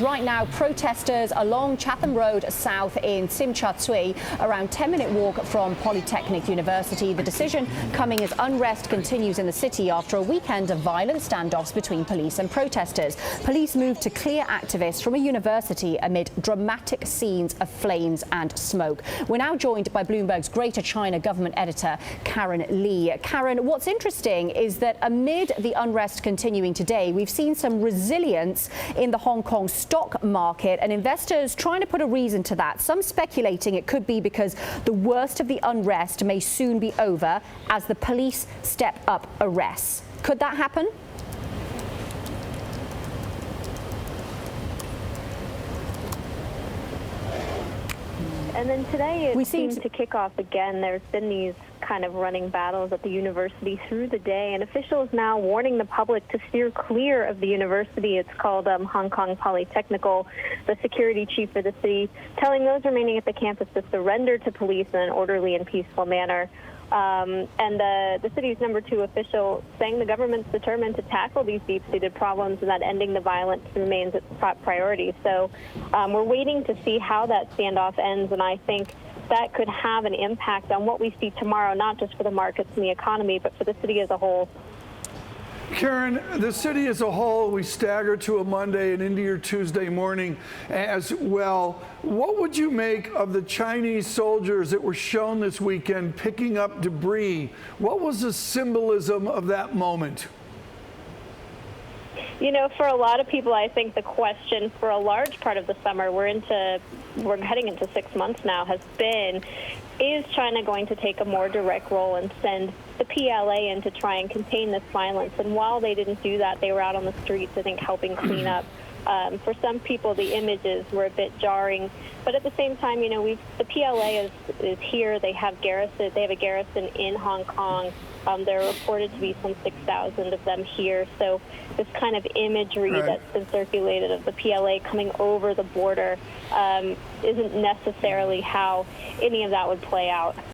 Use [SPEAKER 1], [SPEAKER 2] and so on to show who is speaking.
[SPEAKER 1] Right now, protesters along Chatham Road South in Tsim Sha Tsui, around 10-minute walk from Polytechnic University. The decision coming as unrest continues in the city after a weekend of violent standoffs between police and protesters. Police moved to clear activists from a university amid dramatic scenes of flames and smoke. We're now joined by Bloomberg's Greater China government editor, Carrie Lam. Karen, what's interesting is that amid the unrest continuing today, we've seen some resilience in the Hong Kong stock market, and investors trying to put a reason to that. Some speculating it could be because the worst of the unrest may soon be over as the police step up arrests. Could that happen?
[SPEAKER 2] And then today it seemed to kick off again. There's been these kind of running battles at the university through the day, and officials now warning the public to steer clear of the university. It's called Hong Kong Polytechnical. The security chief for the city telling those remaining at the campus to surrender to police in an orderly and peaceful manner. And the city's #2 official saying the government's determined to tackle these deep-seated problems and that ending the violence remains its top priority. So we're waiting to see how that standoff ends, and I think that could have an impact on what we see tomorrow, not just for the markets and the economy, but for the city as a whole.
[SPEAKER 3] Karen, the city as a whole, we stagger to a Monday and into your Tuesday morning as well. What would you make of the Chinese soldiers that were shown this weekend picking up debris? What was the symbolism of that moment?
[SPEAKER 2] You know, for a lot of people, I think the question for a large part of the summer, we're heading into 6 months now, has been, is China going to take a more direct role and send the PLA in to try and contain this violence? And while they didn't do that, they were out on the streets, I think, helping clean up. For some people, the images were a bit jarring, but at the same time, you know, the PLA is here. They have a garrison in Hong Kong. There are reported to be some 6,000 of them here. So this kind of imagery that's been circulated of the PLA coming over the border isn't necessarily how any of that would play out.